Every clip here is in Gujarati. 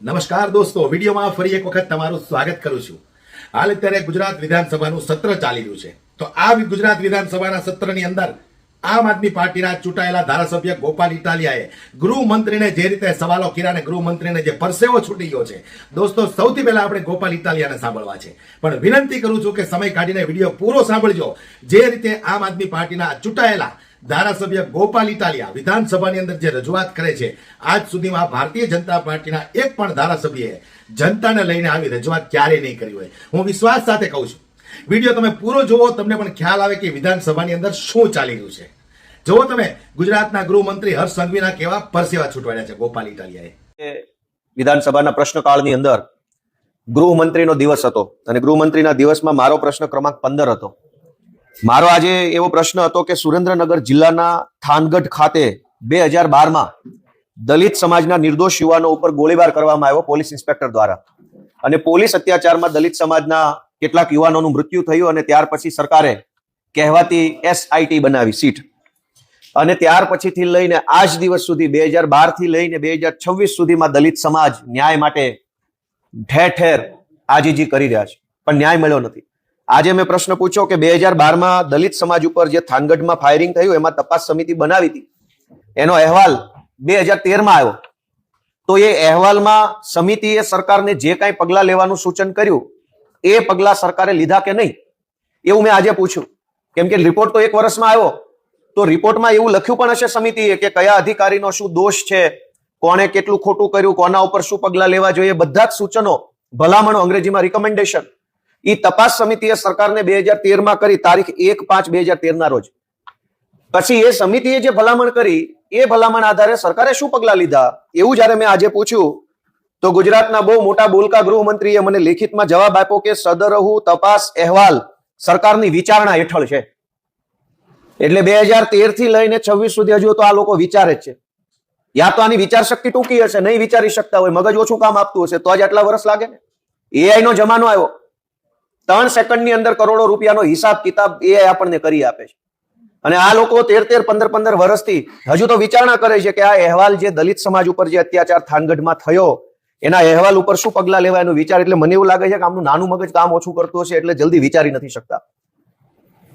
નમસ્કાર દોસ્તો, વિડીયોમાં ફરી એક વખત તમારું સ્વાગત કરું છું. હાલ અત્યારે ગુજરાત વિધાનસભાનું સત્ર ચાલી રહ્યું છે. તો આ ગુજરાત વિધાનસભાના સત્રની અંદર આમ આદમી પાર્ટીના ચૂંટાયેલા ધારાસભ્ય ગોપાલ ઇટાલિયાએ ગૃહમંત્રીને જે રીતે સવાલો કર્યા અને ગૃહમંત્રીને જે પરસેવો છૂટી ગયો છે, દોસ્તો સૌથી પહેલા આપણે ગોપાલ ઇટાલિયાને સાંભળવા છે. પણ વિનંતી કરું છું કે સમય કાઢીને વિડીયો પૂરો સાંભળજો. જે રીતે આમ આદમી પાર્ટીના ચૂંટાયેલા ધારાસભ્ય ગોપાલ ઇટાલિયા વિધાનસભાની અંદર જે રજૂઆત કરે છે, આજ સુધીમાં ભારતીય જનતા પાર્ટીના એક પણ ધારાસભ્યએ જનતાને લઈને આવી રજૂઆત ક્યારેય નહીં કરી હોય. હું વિશ્વાસ સાથે કહું છું, વિડીયો તમે પૂરો જોવો, તમને પણ ખ્યાલ આવે કે વિધાનસભાની અંદર શું ચાલી રહ્યું છે. જોવો તમે, ગુજરાતના ગૃહમંત્રી હર્ષ સંઘવીના કેવા પરસેવા છૂટવાડ્યા છે ગોપાલ ઇટાલિયાએ. વિધાનસભાના પ્રશ્નકાળની અંદર ગૃહમંત્રીનો દિવસ હતો અને ગૃહમંત્રીના દિવસમાં મારો પ્રશ્ન ક્રમાંક 15 હતો. મારો આજે એવો પ્રશ્ન હતો કે સુરેન્દ્રનગર જિલ્લાના થાનગઢ ખાતે 2012માં દલિત સમાજના નિર્દોષ યુવાનો ઉપર ગોળીબાર કરવામાં આવ્યો પોલીસ ઇન્સ્પેક્ટર દ્વારા, અને પોલીસ અત્યાચારમાં દલિત સમાજના કેટલાક યુવાનોનું મૃત્યુ થયું અને ત્યાર પછી સરકારે કહેવાતી SIT બનાવી સીટ, અને ત્યાર પછીથી લઈને આજ દિવસ સુધી 2012 થી લઈને 2026 સુધીમાં દલિત સમાજ ન્યાય માટે ઠેર ઠેર આજીજી કરી રહ્યા છે, પણ ન્યાય મળ્યો નથી. આજે મેં પ્રશ્ન પૂછ્યો કે 2012માં દલિત સમાજ ઉપર જે થાનગઢમાં ફાયરિંગ થયું એમાં તપાસ સમિતિ બનાવી હતી, એનો અહેવાલ 2013માં આવ્યો. તો એ અહેવાલમાં સમિતિએ સરકારને જે કાંઈ પગલાં લેવાનું સૂચન કર્યું એ પગલાં સરકારે લીધા કે નહીં એવું મેં આજે પૂછ્યું. કેમ કે રિપોર્ટ તો 1 વર્ષમાં આવ્યો, તો રિપોર્ટમાં એવું લખ્યું પણ હશે સમિતિએ કે કયા અધિકારીનો શું દોષ છે, કોણે કેટલું ખોટું કર્યું, કોના ઉપર શું પગલાં લેવા જોઈએ, બધા જ સૂચનો, ભલામણો, અંગ્રેજીમાં રિકમેન્ડેશન, એ તપાસ સમિતિએ સરકારને 2013માં કરી, તારીખ 1/5/2013ના રોજ. પછી એ સમિતિએ જે ભલામણ કરી એ ભલામણ આધારે સરકારે શું પગલાં લીધા એવું જયારે મેં આજે પૂછ્યું, તો ગુજરાતના બહુ મોટા બોલકા ગૃહમંત્રીએ મને લેખિતમાં જવાબ આપ્યો કે સદરહુ તપાસ અહેવાલ સરકારની વિચારણા હેઠળ છે. એટલે 2013 થી લઈને 26 સુધી હજુ તો આ લોકો વિચારે જ છે. યા તો આની વિચાર શક્તિ ટૂંકી હશે, નહીં વિચારી શકતા હોય, મગજ ઓછું કામ આપતું હશે, તો જ આટલા વર્ષ લાગે ને. AI નો જમાનો આવ્યો, 3 સેકન્ડની અંદર કરોડો રૂપિયાનો હિસાબ કિતાબ AI આપણને કરી આપે છે, અને આ લોકો 13 15 વર્ષથી હજુ તો વિચારણા કરે છે કે આ અહેવાલ જે દલિત સમાજ ઉપર જે અત્યાચાર થાનગઢમાં થયો એના અહેવાલ ઉપર શું પગલાં લેવા એનો વિચાર. એટલે મને એવું લાગે છે કે આમનું નાનું મગજ કામ ઓછું કરતું હશે એટલે જલ્દી વિચારી નથી શકતા.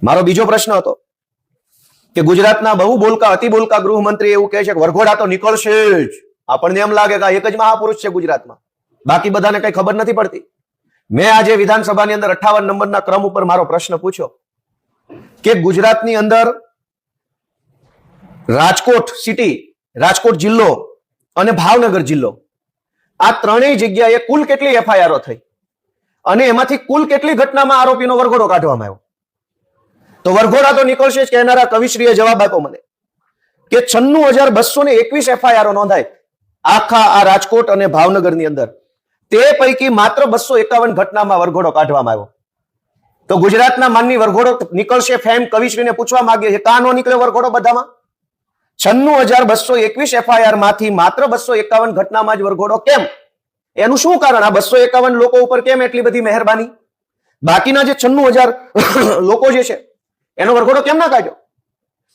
મારો બીજો પ્રશ્ન હતો કે ગુજરાતના બહુ બોલકા અતિ બોલકા ગૃહમંત્રી એવું કહે છે કે વરઘોડા તો નીકળશે જ. આપણને એમ લાગે કે એક જ મહાપુરુષ છે ગુજરાતમાં, બાકી બધાને કઈ ખબર નથી પડતી. મેં આજે વિધાનસભાની અંદર 58 નંબરના ક્રમ ઉપર મારો પ્રશ્ન પૂછ્યો કે ગુજરાતની અંદર રાજકોટ સિટી, રાજકોટ જિલ્લો અને ભાવનગર જિલ્લો, આ ત્રણેય જગ્યાએ કુલ કેટલી FIR થઈ અને એમાંથી કુલ કેટલી ઘટનામાં આરોપીનો વરઘોડો કાઢવામાં આવ્યો. તો વરઘોડા તો નીકળશે જ કહેનારા કવિશ્રીએ જવાબ આપ્યો મને કે 96,221 FIR નોંધાય આખા આ રાજકોટ અને ભાવનગરની અંદર. તે પૈકી માત્ર 251 ઘટનામાં વરઘોડો કાઢવામાં આવ્યો. તો ગુજરાતના માનની વરઘોડો નીકળશે ફેમ કવિશ્રીને પૂછવા માંગીએ છીએ, કાં નો નીકળ્યો વરઘોડો બધામાં? 96,221 FIR માંથી માત્ર 251 ઘટનામાં જ વરઘોડો કેમ? એનું શું કારણ? આ 251 લોકો ઉપર કેમ એટલી બધી મહેરબાની? બાકીના જે 96,000 લોકો જે છે એનો વરઘોડો કેમ ના કાઢ્યો?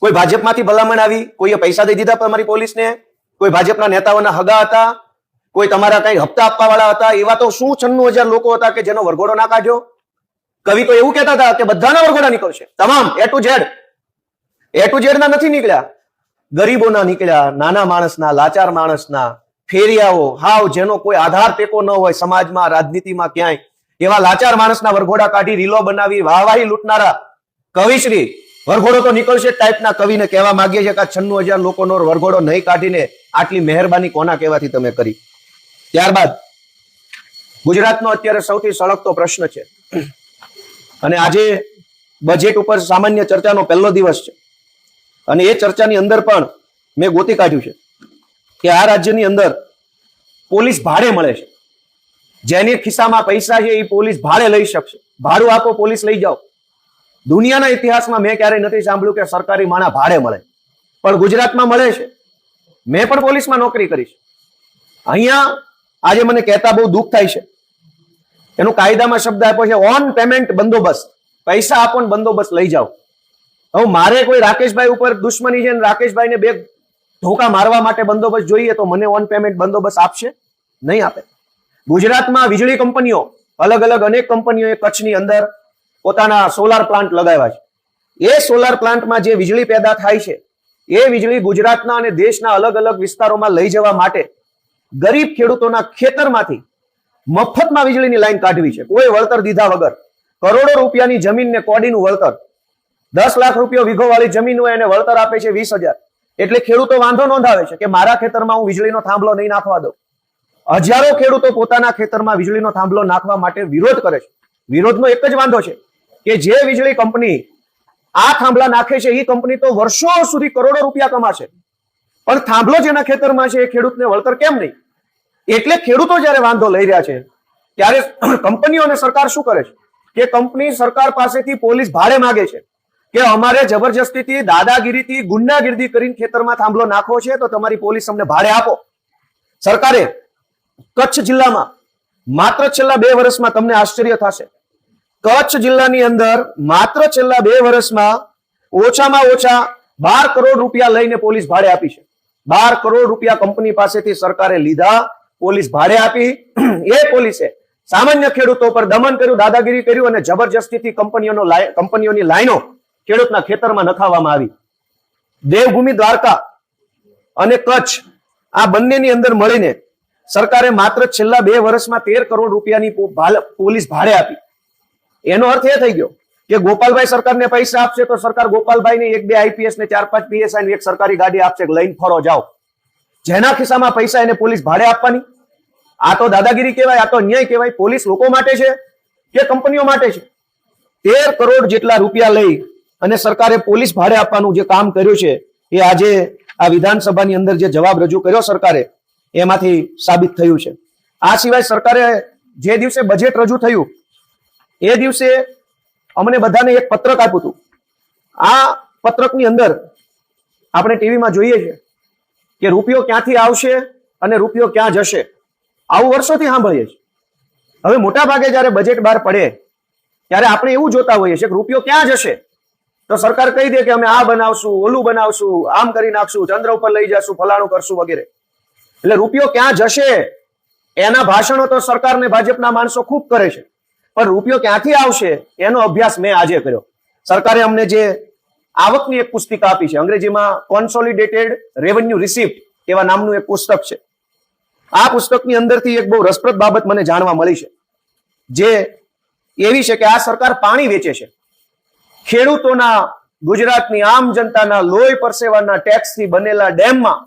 કોઈ ભાજપમાંથી ભલામણ આવી, કોઈએ પૈસા દઈ દીધા તમારી પોલીસને, કોઈ ભાજપના નેતાઓના હગા હતા, કોઈ તમારા કઈ હપ્તા આપવા વાળા હતા, એવા તો શું 96,000 લોકો હતા કે જેનો વરઘોડો ના કાઢ્યો? કવિ તો એવું કહેતા હતા કે બધાના વરઘોડા નીકળશે, તમામ A to Z ના નથી નીકળ્યા. ગરીબોના નીકળ્યા, નાના માણસના, લાચાર માણસના, ફેરિયાઓ, હાવ જેનો કોઈ આધાર ટેકો ન હોય સમાજમાં, રાજનીતિમાં ક્યાંય, એવા લાચાર માણસના વરઘોડા કાઢી રીલો બનાવી વાહવાહી લૂંટનારા કવિશ્રી વરઘોડો તો નીકળશે ટાઈપના કવિને કહેવા માંગીએ છીએ કે 96,000 લોકોનો વરઘોડો નહીં કાઢીને આટલી મહેરબાની કોના કહેવાથી તમે કરી? ત્યારબાદ ગુજરાતનો અત્યારે સૌથી સળગતો પ્રશ્ન છે, અને આજે બજેટ ઉપર સામાન્ય ચર્ચાનો પહેલો દિવસ છે, અને એ ચર્ચાની અંદર પણ મેં ગોતી કાઢ્યું છે કે આ રાજ્યની અંદર પોલીસ ભાડે મળે છે. જેની ખિસ્સામાં પૈસા છે એ પોલીસ ભાડે લઈ શકશે. ભાડું આપો, પોલીસ લઈ જાઓ. દુનિયાના ઇતિહાસમાં મેં ક્યારેય નથી સાંભળ્યું કે સરકારી માણા ભાડે મળે, પણ ગુજરાતમાં મળે છે. મેં પણ પોલીસમાં નોકરી કરી છે. અહીંયા આજે મને કહેતા બહુ દુઃખ થાય છે. એનો કાયદામાં શબ્દ આપ્યો છે ઓન પેમેન્ટ બંદોબસ્ત. પૈસા આપો ને બંદોબસ્ત લઈ જાઓ. હવે મારે કોઈ રાકેશભાઈ ઉપર દુશ્મની છે, રાકેશભાઈને 2 ધોકા મારવા માટે બંદોબસ્ત જોઈએ, તો મને ઓન પેમેન્ટ બંદોબસ્ત આપશે? નહીં આપે. ગુજરાતમાં વીજળી કંપનીઓ અલગ અલગ અનેક કંપનીઓએ કચ્છની અંદર પોતાના સોલાર પ્લાન્ટ લગાવ્યા છે. એ સોલાર પ્લાન્ટમાં જે વીજળી પેદા થાય છે એ વીજળી ગુજરાતના અને દેશના અલગ અલગ વિસ્તારોમાં લઈ જવા માટે ગરીબ ખેડૂતોના ખેતરમાંથી મફતમાં વીજળીની લાઈન કાઢવી છે, કોઈ વળતર દીધા વગર. કરોડો રૂપિયાની જમીનને કોડીનું વળતર, 10 લાખ રૂપિયા વીઘો વાળી જમીન હોય એને વળતર આપે છે 20,000. એટલે ખેડૂતો વાંધો નોંધાવે છે કે મારા ખેતરમાં હું વીજળીનો થાંભલો નહીં નાખવા દઉં. હજારો ખેડૂતો પોતાના ખેતરમાં વીજળીનો થાંભલો નાખવા માટે વિરોધ કરે છે. વિરોધનો એક જ વાંધો છે કે જે વીજળી કંપની આ થાંભલા નાખે છે એ કંપની તો વર્ષો સુધી કરોડો રૂપિયા કમાશે, પણ થાંભલો જેના ખેતરમાં છે એ ખેડૂતને વળતર કેમ નહીં? એટલે ખેડૂતો જયારે વાંધો લઈ રહ્યા છે ત્યારે કંપનીઓ અને સરકાર શું કરે છે કે કંપની સરકાર પાસેથી પોલીસ ભાડે માંગે છે કે અમારે જબરજસ્તીથી, દાદાગીરીથી, ગુંડાગીરી કરીને ખેતરમાં થાંભલો નાખવો છે તો તમારી પોલીસ અમને ભાડે આપો. સરકારે કચ્છ જિલ્લામાં માત્ર છેલ્લા 2 વર્ષમાં, તમને આશ્ચર્ય થશે, કચ્છ જિલ્લાની અંદર માત્ર છેલ્લા 2 વર્ષમાં ઓછામાં ઓછા 12 કરોડ રૂપિયા લઈને પોલીસ ભાડે આપી છે. 12 કરોડ રૂપિયા કંપની પાસેથી સરકારે લીધા, પોલીસ ભાડે આપી. એ પોલીસે સામાન્ય ખેડૂતો પર દમન કર્યું, દાદાગીરી કર્યું અને જબરજસ્તીથી કંપનીઓની લાઈનો ખેડૂતના ખેતરમાં નખાવવામાં આવી. દેવભૂમિ દ્વારકા અને કચ્છ આ બંનેની અંદર મળીને સરકારે માત્ર છેલ્લા 2 વર્ષમાં 13 કરોડ રૂપિયાની પોલીસ ભાડે આપી. એનો અર્થ એ થઈ ગયો કે ગોપાલભાઈ સરકારને પૈસા આપશે તો સરકાર ગોપાલભાઈને 1-2 આઈપીએસ ને 4-5 પીએસઆઈ ની એક સરકારી ગાડી આપશે, લઈને ફરો જાઓ. જેના ખિસ્સામાં પૈસા એને પોલીસ ભાડે આપવાની. આ તો દાદાગીરી કહેવાય, આ તો અન્યાય કહેવાય. પોલીસ લોકો માટે છે કે કંપનીઓ માટે છે? 13 કરોડ જેટલા રૂપિયા લઈ અને સરકારે પોલીસ ભાડે આપવાનું જે કામ કર્યું છે એ આજે આ વિધાનસભાની અંદર જે જવાબ રજૂ કર્યો સરકારે એમાંથી સાબિત થયું છે. આ સિવાય સરકારે જે દિવસે બજેટ રજૂ થયું એ દિવસે અમને બધાને એક પત્રક આપ્યું હતું. આ પત્રકની અંદર આપણે ટીવીમાં જોઈએ છે કે રૂપિયો ક્યાંથી આવશે અને રૂપિયો ક્યાં જશે, આવું વર્ષોથી સાંભળીએ છીએ. હવે મોટા ભાગે જયારે બજેટ બહાર પડે ત્યારે આપણે એવું જોતા હોઈએ છીએ કે રૂપિયો ક્યાં જશે તો સરકાર કહી દે કે અમે આ બનાવશું, ઓલું બનાવશું, આમ કરી નાખશું, ચંદ્ર ઉપર લઈ જશું, ફલાણું કરશું વગેરે. એટલે રૂપિયો ક્યાં જશે એના ભાષણો તો સરકાર ને ભાજપના માણસો ખૂબ કરે છે, પણ રૂપિયો ક્યાંથી આવશે એનો અભ્યાસ મેં આજે કર્યો. સરકારે અમને જે આવકની એક પુસ્તિકા આપી છે, અંગ્રેજીમાં કોન્સોલિડેટેડ રેવન્યુ રિસિપ્ટ એવા નામનું એક પુસ્તક છે. આ પુસ્તકની અંદરથી એક બહુ રસપ્રદ બાબત મને જાણવા મળી છે, જે એવી છે કે આ સરકાર પાણી વેચે છે. ખેડૂતોના, ગુજરાતની આમ જનતાના લોહી પરસેવાના ટેક્સથી બનેલા ડેમમાં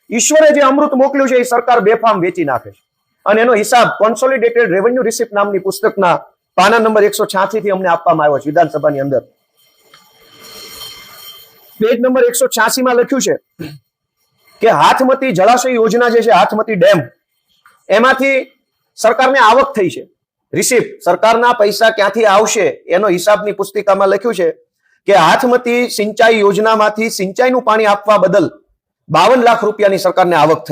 ઈશ્વરે જે અમૃત મોકલ્યું છે એ સરકાર બેફામ વેચી નાખે છે. અને એનો હિસાબ કોન્સોલિડેટેડ રેવન્યુ રિસિપ્ટ નામની પુસ્તકના પાના નંબર 186 થી અમને આપવામાં આવ્યો છે વિધાનસભાની અંદર. પેજ નંબર 186 માં લખ્યું છે કે હાથમતી જળાશય યોજના જે છે, હાથમતી ડેમ, એમાંથી સરકારને આવક થઈ છે. રિસિપ્ટ, સરકારના પૈસા ક્યાંથી આવશે એનો હિસાબની પુસ્તિકામાં લખ્યું છે કે હાથમતી સિંચાઈ યોજનામાંથી સિંચાઈનું પાણી આપવા બદલ 52 લાખ રૂપિયાની સરકારને આવક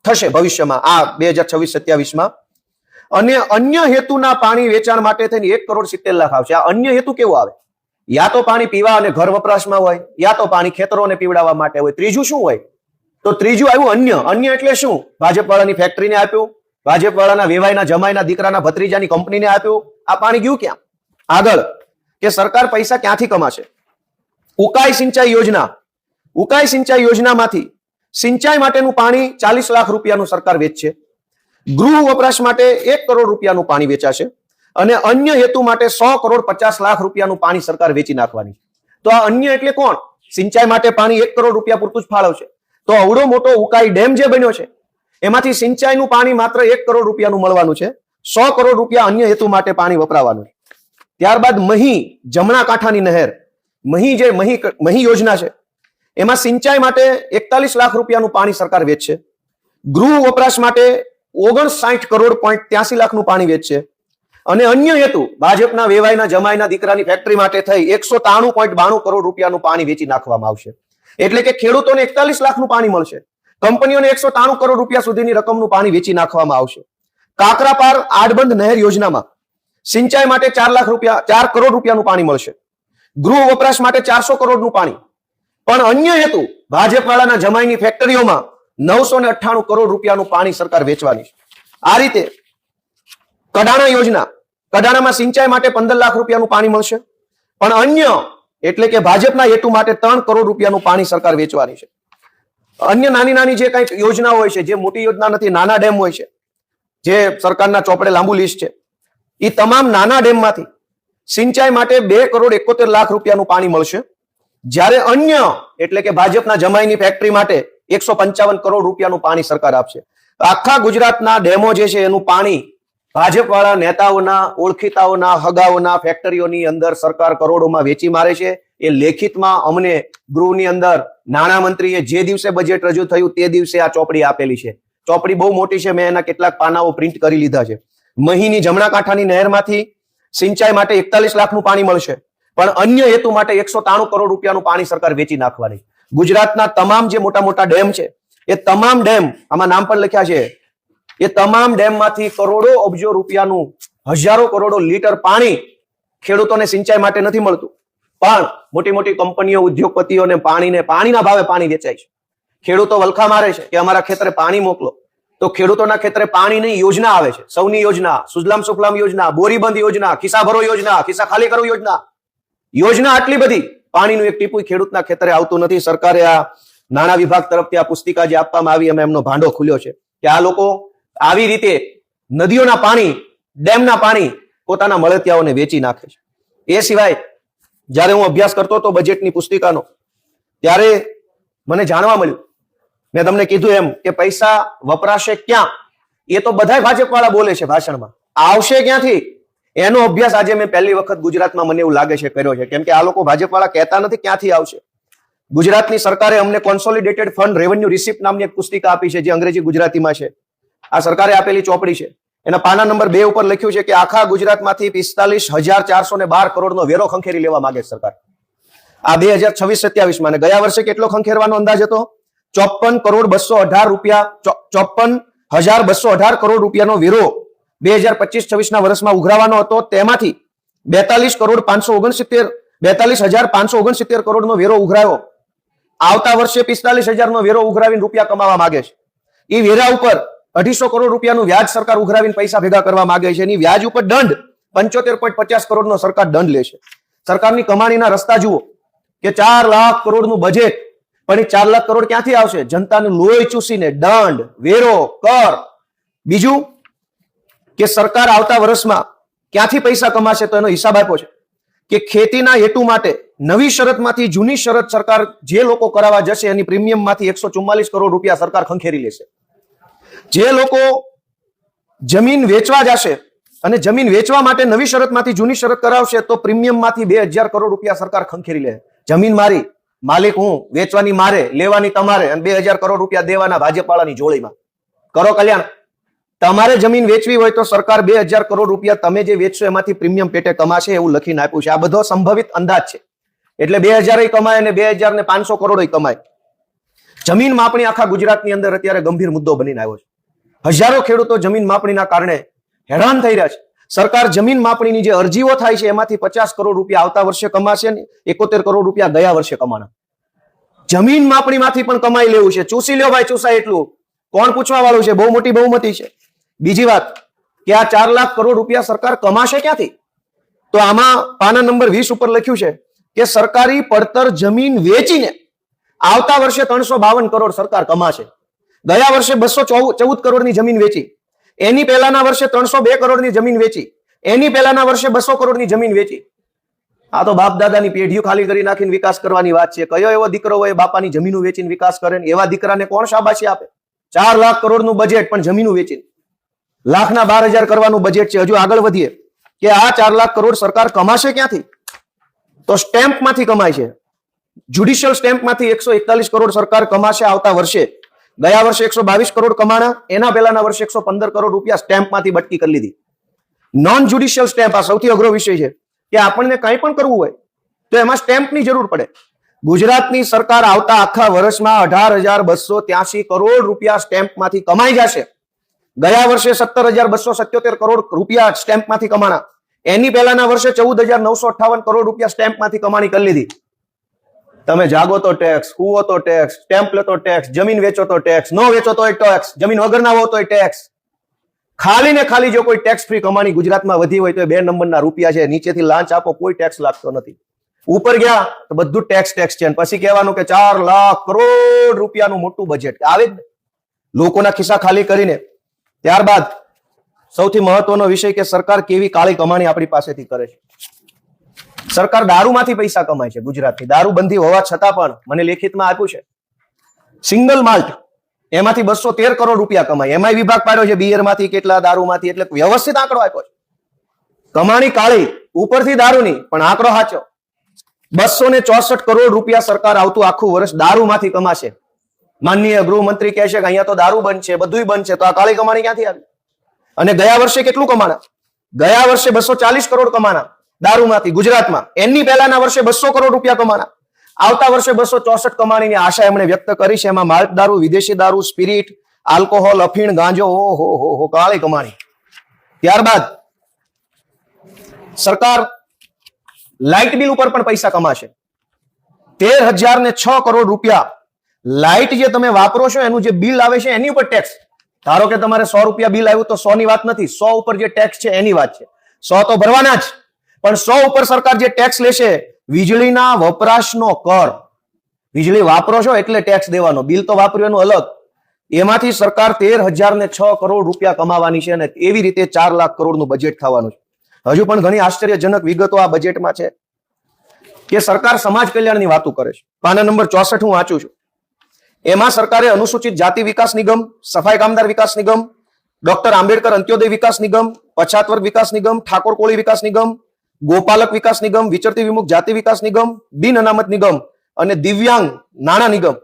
થશે ભવિષ્યમાં, આ 2026-27માં. અને અન્ય હેતુના પાણી વેચાણ માટે થઈને 1,70 લાખ આવશે. આ અન્ય હેતુ કેવો આવે? યા તો પાણી પીવા અને ઘર વપરાશમાં હોય, યા તો પાણી ખેતરોને પીવડાવવા માટે હોય. ત્રીજું શું હોય? તો ત્રીજું આવ્યું અન્ય. અન્ય એટલે શું? ભાજપ વાળાની ફેક્ટરીને આપ્યું, ભાજપ વાળાના વેવાઈના જમાઈના દીકરાના ભત્રીજાની કંપનીને આપ્યું. આ પાણી ગયું ક્યાં? આગળ કે સરકાર પૈસા ક્યાંથી કમાશે? ઉકાઈ સિંચાઈ યોજના, ઉકાઈ સિંચાઈ યોજનામાંથી સિંચાઈ માટેનું પાણી 40 લાખ રૂપિયાનું સરકાર વેચશે. ગૃહ વપરાશ માટે 1 કરોડ રૂપિયાનું પાણી વેચાશે અને અન્ય હેતુ માટે 100 કરોડ 50 લાખ રૂપિયાનું પાણી સરકાર વેચી નાખવાની. તો આ અન્ય એટલે કોણ? સિંચાઈ માટે પાણી 1 કરોડ રૂપિયા પૂરતું જ ફાળવશે. તો અવડો મોટો ઉકાઈ ડેમ જે બન્યો છે એમાંથી સિંચાઈનું પાણી માત્ર 1 કરોડ રૂપિયાનું મળવાનું છે, 100 કરોડ રૂપિયા અન્ય હેતુ માટે પાણી વપરાવાનું છે. ત્યારબાદ મહી, જમણા કાંઠાની નહેર, મહી જે મહી યોજના છે એમાં સિંચાઈ માટે 41 લાખ રૂપિયાનું પાણી સરકાર વેચશે. ગૃહ વપરાશ માટે 59 કરોડ 83 લાખનું પાણી વેચશે અને અન્ય હેતુ ભાજપના વેવાઈના જમાઈના દીકરાની ફેક્ટરી માટે થઈ 193.92 કરોડ રૂપિયાનું પાણી વેચી નાખવામાં આવશે. એટલે કે ખેડૂતોને 41 લાખનું પાણી મળશે, કંપનીઓને 193 કરોડ રૂપિયા સુધીની રકમનું પાણી વેચી નાખવામાં આવશે. કાકરાપાર આડબંધ નહેર યોજનામાં સિંચાઈ માટે 4 કરોડ રૂપિયાનું પાણી મળશે. ગૃહ વપરાશ માટે 400 કરોડનું પાણી, પણ અન્ય હેતુ ભાજપ વાળાના જમાઈની ફેક્ટરીઓમાં 998 કરોડ રૂપિયાનું પાણી સરકાર વેચવાની છે. આ રીતે કડાણા યોજના, કડાણામાં સિંચાઈ માટે 15 લાખ રૂપિયાનું પાણી મળશે, પણ અન્ય એટલે કે ભાજપના હેતુ માટે 3 કરોડ રૂપિયાનું પાણી સરકાર વેચવાની છે. અન્ય નાની નાની જે કઈ યોજના હોય છે, જે મોટી યોજના નથી, નાના ડેમ હોય છે, જે સરકારના ચોપડે લાંબુ લિસ્ટ છે, એ તમામ નાના ડેમમાંથી સિંચાઈ માટે 2 કરોડ 71 લાખ રૂપિયાનું પાણી મળશે, જ્યારે અન્ય એટલે કે ભાજપના જમાઈની ફેક્ટરી માટે 155 કરોડ રૂપિયાનું પાણી સરકાર આપશે. આખા ગુજરાતના ડેમો જે છે એનું પાણી ભાજપવાળા નેતાઓના, ઓળખીતાઓના, હગાઓના ફેક્ટરીઓની અંદર સરકાર કરોડોમાં વેચી મારે છે. એ લેખિતમાં અમને ગૃહની અંદર નાણામંત્રીએ જે દિવસે બજેટ રજૂ થયું તે દિવસે આ ચોપડી આપેલી છે. ચોપડી બહુ મોટી છે, મેં એના કેટલાક પાનાઓ પ્રિન્ટ કરી લીધા છે. મહીની જમણા કાંઠાની નહેરમાંથી સિંચાઈ માટે 41 લાખનું પાણી મળશે, પણ અન્ય હેતુ માટે 193 કરોડ રૂપિયાનું પાણી સરકાર વેચી નાખવાની. ગુજરાતના તમામ જે મોટા મોટા ડેમ છે એ તમામ ડેમ, આમાં નામ પણ લખ્યા છે, એ તમામ ડેમમાંથી કરોડો અબજો રૂપિયાનું, હજારો કરોડો લીટર પાણી ખેડૂતોને સિંચાઈ માટે નથી મળતું, પણ મોટી મોટી કંપનીઓ, ઉદ્યોગપતિઓને પાણીના ભાવે પાણી વેચાય છે. ખેડૂતો વલખા મારે છે કે અમારા ખેતરે પાણી મોકલો, તો ખેડૂતોના ખેતરે પાણીની યોજના આવે છે. સૌની યોજના, સુજલામ સુફલામ યોજના, બોરીબંધ યોજના, ખિસ્સા ભરો યોજના, ખિસ્સા ખાલી કરો યોજના આટલી બધી, પાણીનું એક ટીપું ખેડૂતના ખેતરે આવતું નથી. સરકારે આ નાણાં વિભાગ તરફથી આ પુસ્તિકા જે આપવામાં આવી, અમે એમનો ભાંડો ખુલ્યો છે કે આ લોકો આવી રીતે નદીઓના પાણી, ડેમના પાણી પોતાના મળતિયાઓને વેચી નાખે છે. એ સિવાય જ્યારે હું અભ્યાસ કરતો હતો બજેટની પુસ્તિકાનો, ત્યારે મને જાણવા મળ્યું, મેં તમને કીધું એમ કે પૈસા વપરાશે ક્યાં, એ તો બધા ભાજપવાળા બોલે છે ભાષણમાં, આવશે ક્યાંથી એનો અભ્યાસ આજે મેં પહેલી વખત ગુજરાતમાં મને એવું લાગે છે કર્યો છે. કેમ કે આ લોકો ભાજપવાળા કહેતા નથી ક્યાંથી આવશે. ગુજરાતની સરકારે અમને કોન્સોલિડેટેડ ફંડ રેવન્યુ રિસિપ્ટ નામની એક પુસ્તિકા આપી છે, જે અંગ્રેજી ગુજરાતીમાં છે. આ સરકારે આપેલી ચોપડી છે. એના પાના નંબર 2 ઉપર લખ્યું છે કે આખા ગુજરાતમાંથી 45,412 કરોડનો વેરો ખંખેરી લેવા માંગે સરકાર. આ 2026-27 માં. ગયા વર્ષે કેટલો ખંખેરવાનો અંદાજ હતો? 54,218 કરોડ રૂપિયાનો વેરો 2025-26 ના વર્ષમાં ઉઘરાવાનો હતો. તેમાંથી 42,569 કરોડનો વેરો ઉઘરાયો. આવતા વર્ષે 45,000 નો વેરો ઉઘરાવીને રૂપિયા કમાવા માંગે છે. એ વેરા ઉપર 250 કરોડ રૂપિયાનું વ્યાજ સરકાર ઉઘરાવીને પૈસા ભેગા કરવા માંગે છે. એની વ્યાજ ઉપર દંડ 75.50 કરોડનો સરકાર દંડ લે છે. સરકારની કમાણીના રસ્તા જુઓ કે 4 લાખ કરોડનું બજેટ, પણ એ 4 લાખ કરોડ ક્યાંથી આવશે? જનતાનું લોહી ચૂસીને દંડ, વેરો, કર. બીજું કે સરકાર આવતા વર્ષમાં ક્યાંથી પૈસા કમાશે, તો એનો હિસાબ આપ્યો છે કે ખેતીના હેતુ માટે નવી શરતમાંથી જૂની શરત સરકાર જે લોકો કરાવવા જશે એની પ્રીમિયમમાંથી 144 કરોડ રૂપિયા સરકાર ખંખેરી લેશે. જે લોકો જમીન વેચવા જશે અને જમીન વેચવા માટે નવી શરતમાંથી જૂની શરત કરાવશે તો પ્રીમિયમમાંથી 2,000 કરોડ રૂપિયા સરકાર ખંખેરી લે. જમીન મારી, માલિક હું, વેચવાની મારે, લેવાની તમારે, અને 2,000 કરોડ રૂપિયા દેવાના ભાજપવાળાની જોડીમાં. કરો કલ્યાણ. તમારે જમીન વેચવી હોય તો સરકાર 2,000 કરોડ રૂપિયા તમે જે વેચશો એમાંથી પ્રીમિયમ પેટે કમાશે એવું લખીને આપ્યું છે. આ બધો સંભવિત અંદાજ છે. એટલે 2,000 કમાય અને 2,500 કરોડ કમાય. જમીન માપણી આખા ગુજરાતની અંદર અત્યારે ગંભીર મુદ્દો બનીને આવ્યો છે. હજારો ખેડૂતો જમીન માપણીના કારણે હેરાન થઈ રહ્યા છે. સરકાર જમીન માપણીની જે અરજીઓ થાય છે એમાંથી 50 કરોડ રૂપિયા આવતા વર્ષે કમાશે ને 71 કરોડ રૂપિયા ગયા વર્ષે કમાના. જમીન માપણીમાંથી પણ કમાઈ લેવું છે. ચૂસી લ્યો ભાઈ, ચૂસાય એટલું. કોણ પૂછવા વાળું છે? બહુ મોટી બહુમતી છે. બીજી વાત કે આ 4 લાખ કરોડ રૂપિયા સરકાર કમાશે ક્યાંથી? તો આમાં પાના નંબર 20 ઉપર લખ્યું છે કે સરકારી પડતર જમીન વેચીને આવતા વર્ષે 352 કરોડ સરકાર કમાશે. ગયા વર્ષે 214 કરોડની જમીન વેચી, એની પહેલાના વર્ષે 302 કરોડની જમીન વેચી, એની પહેલાના વર્ષે 200 કરોડની જમીન વેચી. આ તો બાપ દાદાની પેઢીઓ ખાલી કરી નાખીને વિકાસ કરવાની વાત છે. કયો એવો દીકરો હોય બાપાની જમીનો વેચીને વિકાસ કરે? એવા દીકરાને કોણ શાબાશી આપે? 4 લાખ કરોડનું બજેટ પણ જમીનો વેચીને. 1,12,000 કરવાનું બજેટ છે. હજુ આગળ વધીએ કે આ 4 લાખ કરોડ સરકાર કમાશે ક્યાંથી? તો સ્ટેમ્પમાંથી કમાય છે. જ્યુડિશિયલ સ્ટેમ્પમાંથી 141 કરોડ સરકાર કમાશે આવતા વર્ષે. ગયા વર્ષે 122 કરોડ કમાણા, એના પહેલાના વર્ષે 115 કરોડ રૂપિયા સ્ટેમ્પમાંથી બટકી કરી લીધી. નોન જ્યુડિશિયલ સ્ટેમ્પ આ સૌથી અઘરો વિષય છે કે આપણને કંઈ પણ કરવું હોય તો એમાં સ્ટેમ્પની જરૂર પડે. ગુજરાતની સરકાર આવતા આખા વર્ષમાં 18,283 કરોડ રૂપિયા સ્ટેમ્પમાંથી કમાઈ જશે. ગયા વર્ષે 17,277 કરોડ રૂપિયા સ્ટેમ્પમાંથી કમાણા, એની પહેલાના વર્ષે 14,958 કરોડ રૂપિયા સ્ટેમ્પમાંથી કમાણી કરી લીધી. તમે જાગો તો ટેક્સ, હુવો તો ટેક્સ, સ્ટેમ્પ લે તો ટેક્સ, જમીન વેચો તો ટેક્સ, ન વેચો તો ટેક્સ, જમીન વગરના હો તો ટેક્સ. ખાલી ને ખાલી જો કોઈ ટેક્સ ફ્રી કમાણી ગુજરાતમાં વધી હોય તો 2 નંબરના રૂપિયા છે. નીચેથી લાંચ આપો, કોઈ ટેક્સ લાગતો નથી. ઉપર ગયા તો બધું ટેક્સ છે. અને પછી કહેવાનું કે 4 લાખ કરોડ રૂપિયાનું મોટું બજેટ આવે જ. લોકોના ખિસ્સા ખાલી કરીને. ત્યારબાદ સૌથી મહત્વનો વિષય કે સરકાર કેવી કાળી કમાણી આપણી પાસેથી કરે છે. સરકાર દારૂમાંથી પૈસા કમાય છે. ગુજરાતની દારૂબંધી હોવા છતાં પણ મને લેખિતમાં આપ્યું છે સિંગલ માલ્ટ એમાંથી 213 કરોડ રૂપિયા કમાય. એમાંય વિભાગ પાડ્યો છે બિયરમાંથી કેટલા, દારૂમાંથી, એટલે વ્યવસ્થિત આંકડો આપ્યો છે. કમાણી કાળી, ઉપરથી દારૂની, પણ આંકડો સાચો. 264 કરોડ રૂપિયા સરકાર આવતું આખું વર્ષ દારૂમાંથી કમાશે. માનનીય ગૃહમંત્રી કહે છે કે અહીંયા તો દારૂ બંધ છે, બધુંય બંધ છે, તો આ કાળી કમાણી ક્યાંથી આવી? અને ગયા વર્ષે કેટલું કમાણા? ગયા વર્ષે 240 કરોડ કમાણા દારૂમાંથી ગુજરાતમાં. એની પહેલાના વર્ષે 200 કરોડ રૂપિયા કમાણા. આવતા વર્ષે 264 કમાણીની આશા એમણે વ્યક્ત કરી છે. એમાં માલ્ટ દારૂ, વિદેશી દારૂ, સ્પિરિટ, આલ્કોહોલ, અફીણ, ગાંજો, ઓહો કાળી કમાણી. ત્યારબાદ સરકાર લાઇટ બિલ ઉપર પણ પૈસા કમાશે. 13,006 કરોડ રૂપિયા લાઇટ જે તમે વાપરો છો એનું જે બિલ આવે છે એની ઉપર ટેક્સ. ધારો કે તમારે 100 રૂપિયા બિલ આવ્યું તો 100 ની વાત નથી, 100 ઉપર જે ટેક્સ છે એની વાત છે. 100 તો ભરવાના જ, પણ 100 ઉપર સરકાર જે ટેક્સ લેશે, વીજળીના વપરાશનો કર. વીજળી વાપરો છો એટલે ટેક્સ દેવાનો, બિલ તો વાપર્યું એનું અલગ. એમાંથી સરકાર 13,006 કરોડ રૂપિયા કમાવાની છે અને એવી રીતે 4 લાખ કરોડનું બજેટ થવાનું છે. હજુ પણ ઘણી આશ્ચર્યજનક વિગતો આ બજેટમાં છે કે સરકાર સમાજ કલ્યાણની વાતો કરે છે. પાના નંબર 64 હું વાંચું છું. એમાં સરકારે અનુસૂચિત જાતિ વિકાસ નિગમ, સફાઈ કામદાર વિકાસ નિગમ, ડોક્ટર આંબેડકર અંત્યોદય વિકાસ નિગમ, પછાત વર્ગ વિકાસ નિગમ, ઠાકોર કોળી વિકાસ નિગમ, ગોપાલક વિકાસ નિગમ, વિચરતી વિમુખ જાતિ વિકાસ નિગમ, બિન અનામત નિગમ અને દિવ્યાંગ નાણાં નિગમ,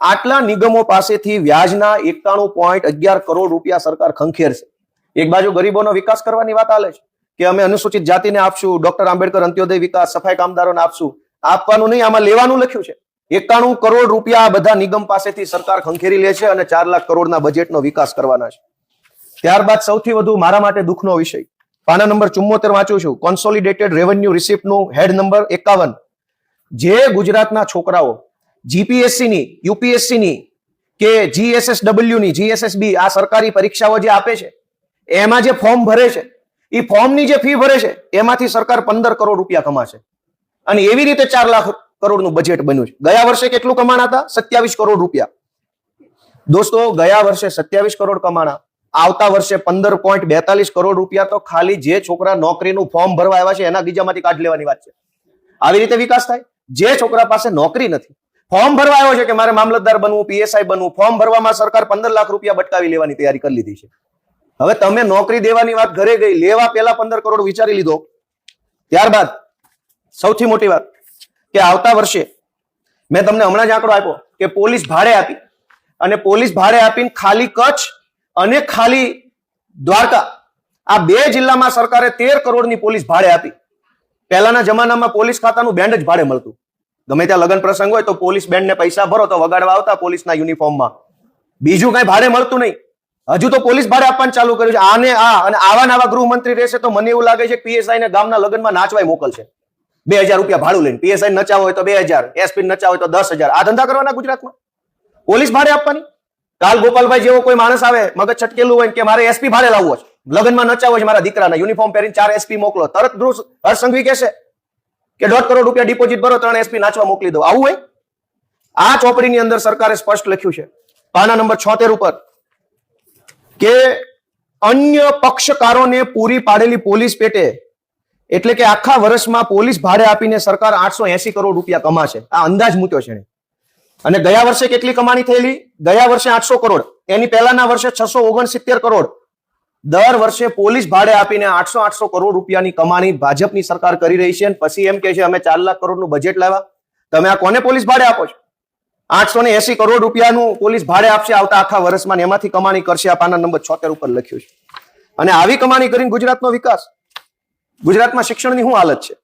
આટલા નિગમો પાસેથી વ્યાજના 91.11 કરોડ રૂપિયા સરકાર ખંખેરશે. એક બાજુ ગરીબોનો વિકાસ કરવાની વાત ચાલે છે કે અમે અનુસૂચિત જાતિને આપશું, ડોક્ટર આંબેડકર અંત્યોદય વિકાસ, સફાઈ કામદારોને આપશું. આપવાનું નહીં, આમાં લેવાનું લખ્યું છે. 91 કરોડ રૂપિયા બધા નિગમ પાસેથી સરકાર ખંખેરી લે છે અને 4 લાખ કરોડના બજેટનો વિકાસ કરવાના છે. ત્યારબાદ સૌથી વધુ મારા માટે દુઃખનો વિષય, પાના નંબર 74 વાંચું છું. કોન્સોલિડેટેડ રેવન્યુ રિસિપ્ટનું હેડ નંબર 51. જે ગુજરાતના છોકરાઓ જીપીએસસી ની, યુપીએસસી ની કે જીએસએસડબલ્યુ ની, જીએસએસબી આ સરકારી પરીક્ષાઓ જે આપે છે એમાં જે ફોર્મ ભરે છે, એ ફોર્મની જે ફી ભરે છે એમાંથી સરકાર 15 કરોડ રૂપિયા કમાશે. અને એવી રીતે 4 લાખ કરોડનું બજેટ બન્યું છે. ગયા વર્ષે કેટલું કમાણા હતા? 27 કરોડ રૂપિયા. દોસ્તો, ગયા વર્ષે 27 કરોડ કમાણા, આવતા વર્ષે 15.42 કરોડ રૂપિયા તો ખાલી જે છોકરા નોકરીનું ફોર્મ ભરવા આવ્યા છે એના ગીજામાંથી કાઢી લેવાની વાત છે. આવી રીતે વિકાસ થાય. જે છોકરા પાસે નોકરી નથી, ફોર્મ ભરવા આવ્યો છે કે મારે મામલતદાર બનવું, પીએસઆઈ બનવું, ફોર્મ ભરવામાં સરકાર 15 લાખ રૂપિયા બટકાવી લેવાની તૈયારી કરી લીધી છે. હવે તમે નોકરી દેવાની વાત ઘરે ગઈ, લેવા પહેલા 15 કરોડ વિચારી લીધો. ત્યારબાદ સૌથી મોટી વાત કે આવતા વર્ષે મેં તમને હમણાં જ આંકડો આપ્યો કે પોલીસ ભાડે આપી, અને પોલીસ ભાડે આપીને ખાલી કચ્છ અને ખાલી દ્વારકા આ 2 જિલ્લામાં સરકારે 13 કરોડની પોલીસ ભાડે આપી. પહેલાના જમાનામાં પોલીસ ખાતાનું બેન્ડ જ ભાડે મળતું. ગમે ત્યાં લગ્ન પ્રસંગ હોય તો પોલીસ બેન્ડને પૈસા ભરો તો વગાડવા આવતા પોલીસના યુનિફોર્મમાં. બીજું કઈ ભાડે મળતું નહીં. હજુ તો પોલીસ ભાડે આપવાનું ચાલુ કર્યું છે. અને આવા નવા ગૃહમંત્રી રહેશે તો મને એવું લાગે છે કે પીએસઆઈ ને ગામના લગ્નમાં નાચવાય મોકલશે. 2000 રૂપિયા ભાડું લઈને પીએસઆઈ નચાવો હોય તો 2000, એસપી નચાવો હોય તો 10,000. આ ધંધા કરવાના ગુજરાતમાં પોલીસ ભાડે આપવાની. કાલ ગોપાલભાઈ જેવો કોઈ માણસ આવે મગજ છટકેલું હોય કે મારે એસપી ભાડે લાવવો છે, લગ્નમાં નચાવો છે મારા દીકરાના, યુનિફોર્મ પહેરીને 4 એસપી મોકલો, તરત હર્ષસંઘવી કહેશે કે 1.5 કરોડ રૂપિયા ડિપોઝિટ ભરો, 3 એસપી નાચવા મોકલી દો. આવું હોય? આ ચોપડીની અંદર સરકારે સ્પષ્ટ લખ્યું છે પાના નંબર 76 ઉપર કે અન્ય પક્ષકારોને પૂરી પાડેલી પોલીસ પેટે, એટલે કે આખા વર્ષમાં પોલીસ ભાડે આપીને સરકાર 880 કરોડ રૂપિયા કમાશે. આ અંદાજ મૂક્યો છે. અને ગયા વર્ષે કેટલી કમાણી થયેલી? ગયા વર્ષે 800 કરોડ, એની પહેલાના વર્ષે 669 કરોડ. દર વર્ષે પોલીસ ભાડે આપીને 800 કરોડ રૂપિયાની કમાણી ભાજપની સરકાર કરી રહી છે. પછી એમ કે છે અમે 4 લાખ કરોડનું બજેટ લાવ્યા. તમે આ કોને પોલીસ ભાડે આપો છો? 880 કરોડ રૂપિયાનું પોલીસ ભાડે આપશે આવતા આખા વર્ષમાં, એમાંથી કમાણી કરશે. આ પાના નંબર 76 ઉપર લખ્યું છે. અને આવી કમાણી કરીને ગુજરાતનો વિકાસ, ગુજરાતમાં શિક્ષણની શું હાલત છે?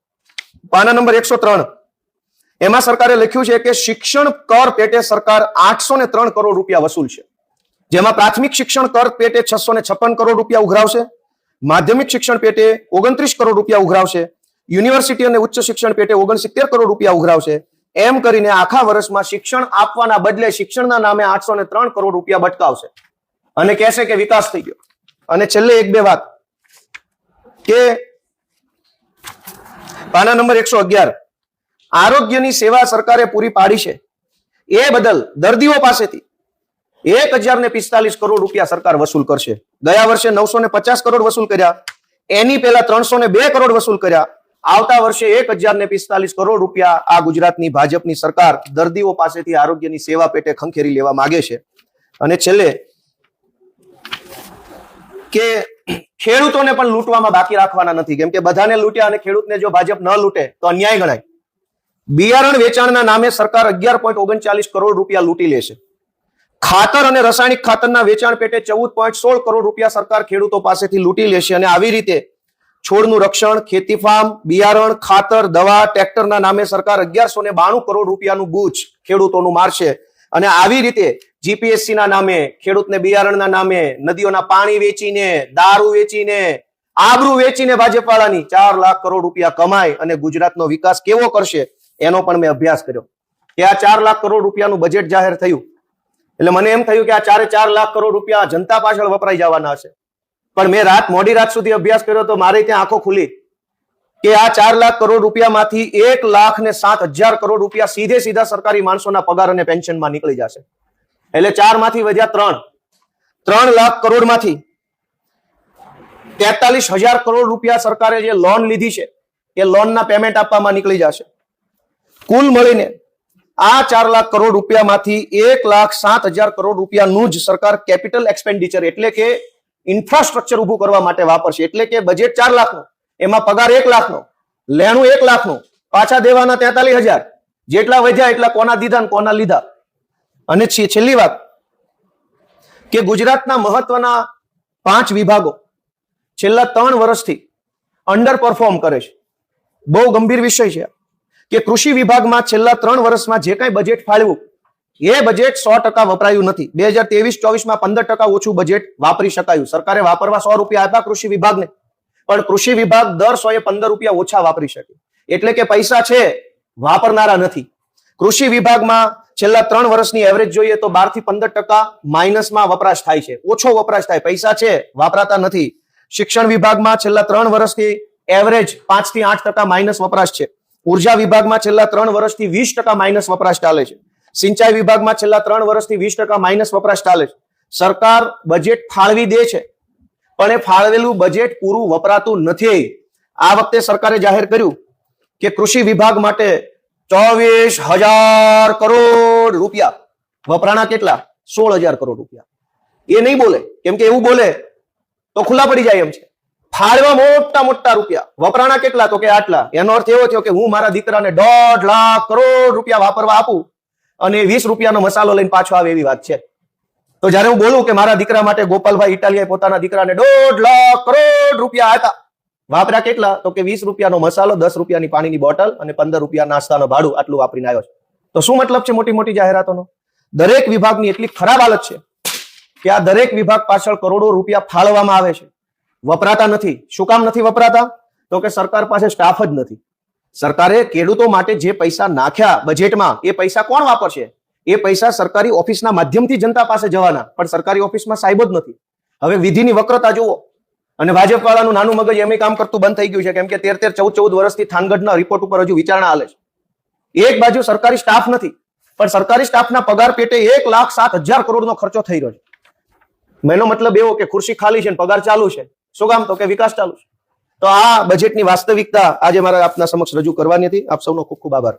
પાના નંબર 103 એમાં સરકારે લખ્યું છે કે શિક્ષણ કર પેટે સરકાર 803 કરોડ રૂપિયા વસૂલશે. જેમાં પ્રાથમિક શિક્ષણ કર પેટે 656 કરોડ રૂપિયા ઉઘરાવશે, માધ્યમિક શિક્ષણ પેટે 29 કરોડ રૂપિયા ઉઘરાવશે, યુનિવર્સિટી અને ઉચ્ચ શિક્ષણ પેટે 69 કરોડ રૂપિયા ઉઘરાવશે. એમ કરીને આખા વર્ષમાં શિક્ષણ આપવાના બદલે શિક્ષણના નામે 803 કરોડ રૂપિયા બટકાવશે અને કહેશે કે વિકાસ થઈ ગયો. અને છેલ્લે એક બે વાત કે પાના નંબર 111 આરોગ્યની સેવા સરકારે પૂરી પાડી છે એ બદલ દર્દીઓ પાસેથી 1045 કરોડ રૂપિયા સરકાર વસૂલ કરશે. ગયા વર્ષે 950 કરોડ વસૂલ કર્યા, એની પહેલા 302 કરોડ વસૂલ કર્યા. આવતા વર્ષે 1045 કરોડ રૂપિયા આ ગુજરાતની ભાજપની સરકાર દર્દીઓ પાસેથી આરોગ્યની સેવા પેટે ખંખેરી લેવા માંગે છે. અને છેલ્લે કે ખેડૂતોને પણ લૂંટવામાં બાકી રાખવાના નથી, કેમ કે બધાને લૂંટ્યા અને ખેડૂતને જો ભાજપ ન લૂંટે તો અન્યાય ગણાય. બિયારણ વેચાણના નામે સરકાર 11.39 કરોડ રૂપિયા લૂંટી લેશે. ખાતર અને રાસાયણિક ખાતરના વેચાણ પેટે 14.16 કરોડ રૂપિયા સરકાર ખેડૂતો પાસેથી લૂંટી લેશે. અને આવી રીતે છોડનું રક્ષણ, ખેતી ફાર્મ, બિયારણ, ખાતર, દવા, ટ્રેક્ટરના નામે સરકાર 1192 કરોડ રૂપિયાનું બૂચ ખેડૂતોનું મારશે. અને આવી રીતે જીપીએસસી ના નામે, ખેડૂતને બિયારણના નામે, નદીઓના પાણી વેચીને, દારૂ વેચીને, આબરૂ વેચીને ભાજપવાળાની 4 લાખ કરોડ રૂપિયા કમાય અને ગુજરાતનો વિકાસ કેવો કરશે એનો પણ મેં અભ્યાસ કર્યો. કે આ 4 લાખ કરોડ રૂપિયાનું બજેટ જાહેર થયું એટલે મને એમ થયું કે આ 4 લાખ કરોડ રૂપિયા જનતા પાછળ વપરાઈ જવાના હશે. પણ મેં મોડી રાત સુધી અભ્યાસ કર્યો તો મારે ત્યાં આંખો ખુલી કે આ 4 લાખ કરોડ રૂપિયામાંથી 1,07,000 કરોડ રૂપિયા સીધા સરકારી માણસોના પગાર અને પેન્શનમાં નીકળી જશે. એટલે 4 માંથી વધ્યા 3 લાખ કરોડમાંથી 43,000 કરોડ રૂપિયા સરકારે જે લોન લીધી છે એ લોનના પેમેન્ટ આપવામાં નીકળી જશે. કુલ મળીને આ 4 લાખ કરોડ રૂપિયામાંથી 1,07,000 કરોડ રૂપિયાનું જ સરકાર કેપિટલ એક્સપેન્ડિચર એટલે કે ઇન્ફ્રાસ્ટ્રક્ચર ઉભું કરવા માટે વાપરશે. એટલે કે બજેટ 4 લાખનું, એમાં પગાર 1 લાખનો, લેણું 1 લાખનું, પાછા દેવાના 43,000, જેટલા વધ્યા એટલા કોના દીધા ને કોના લીધા. અને છેલ્લી વાત કે ગુજરાતના મહત્વના 5 વિભાગો છેલ્લા 3 વર્ષથી અંડર પરફોર્મ કરે છે. બહુ ગંભીર વિષય છે કે કૃષિ વિભાગમાં છેલ્લા 3 વર્ષમાં જે કઈ બજેટ ફાળવ્યું એ બજેટ 100% વપરાયું નથી. 2023-24માં 15% ઓછું બજેટ વાપરી શકાયું. સરકારે વાપરવા 100 રૂપિયા આપ્યા કૃષિ વિભાગને, પણ કૃષિ વિભાગ દર 115 રૂપિયા ઓછા વાપરી શકે. એટલે કે પૈસા છે, વાપરનારા નથી. કૃષિ વિભાગમાં છેલ્લા 3 વર્ષની એવરેજ જોઈએ તો 12 થી 15% માઇનસમાં વપરાશ થાય છે, ઓછો વપરાશ થાય. પૈસા છે, વાપરાતા નથી. શિક્ષણ વિભાગમાં છેલ્લા 3 વર્ષથી એવરેજ 5 થી 8% માઇનસ વપરાશ છે. ઉર્જા વિભાગમાં છેલ્લા 3 વર્ષથી 20% માઇનસ વપરાશ ચાલે છે. સિંચાઈ વિભાગમાં છેલ્લા 3 વર્ષથી 20% માઇનસ વપરાશ ચાલે છે. સરકાર બજેટ ફાળવી દે છે પણ એ ફાળવેલું બજેટ પૂરું વપરાતું નથી. આ વખતે સરકારે જાહેર કર્યું કે કૃષિ વિભાગ માટે 24,000 કરોડ રૂપિયા વપરાણા. કેટલા? 16,000 કરોડ રૂપિયા. એ નહીં બોલે, કેમ કે એવું બોલે તો ખુલ્લા પડી જાય એમ છે. ફાળવા મોટા રૂપિયા, વપરાણા કેટલા? તો કે આટલા. એનો અર્થ એવો થયો કે હું મારા દીકરાને 1.5 લાખ કરોડ રૂપિયા વાપરવા આપું અને 20 રૂપિયાનો મસાલો લઈને પાછો આવે એવી વાત છે. તો જયારે હું બોલું કે મારા દીકરા માટે ગોપાલભાઈ ઇટાલિયાએ પોતાના દીકરાને 1.5 લાખ કરોડ રૂપિયા આપ્યા, વાપર્યા કેટલા? તો કે 20 રૂપિયાનો મસાલો, 10 રૂપિયાની પાણીની બોટલ અને 15 રૂપિયા નાસ્તાનો ભાડું, આટલું વાપરીને આવ્યો છે. તો શું મતલબ છે મોટી જાહેરાતોનો? દરેક વિભાગની એટલી ખરાબ હાલત છે કે આ દરેક વિભાગ પાછળ કરોડો રૂપિયા ફાળવવામાં આવે છે, વપરાતા નથી. શું કામ નથી વપરાતા? તો કે સરકાર પાસે સ્ટાફ જ નથી. સરકારે ખેડૂતો માટે જે પૈસા નાખ્યા બજેટમાં એ પૈસા કોણ વાપરશે? એ પૈસા સરકારી ઓફિસના માધ્યમથી જનતા પાસે જવાના, પણ સરકારી ઓફિસમાં સાહેબ જ નથી. હવે વિધિની વક્રતા જુઓ. અને ભાજપ વાળાનું નાનું મગજ એમ કામ કરતું બંધ થઈ ગયું છે, કેમ કે 13, 14 વર્ષથી થાનગઢના રિપોર્ટ ઉપર હજુ વિચારણા હાલે છે. એક બાજુ સરકારી સ્ટાફ નથી, પણ સરકારી સ્ટાફના પગાર પેટે 1,07,000 કરોડનો ખર્ચો થઈ રહ્યો છે. એનો મતલબ એવો કે ખુરશી ખાલી છે, પગાર ચાલુ છે. શું કામ? તો કે વિકાસ ચાલુ છે. તો આ બજેટની વાસ્તવિકતા આજે મારે આપના સમક્ષ રજૂ કરવાની હતી. આપ સૌનો ખૂબ ખૂબ આભાર.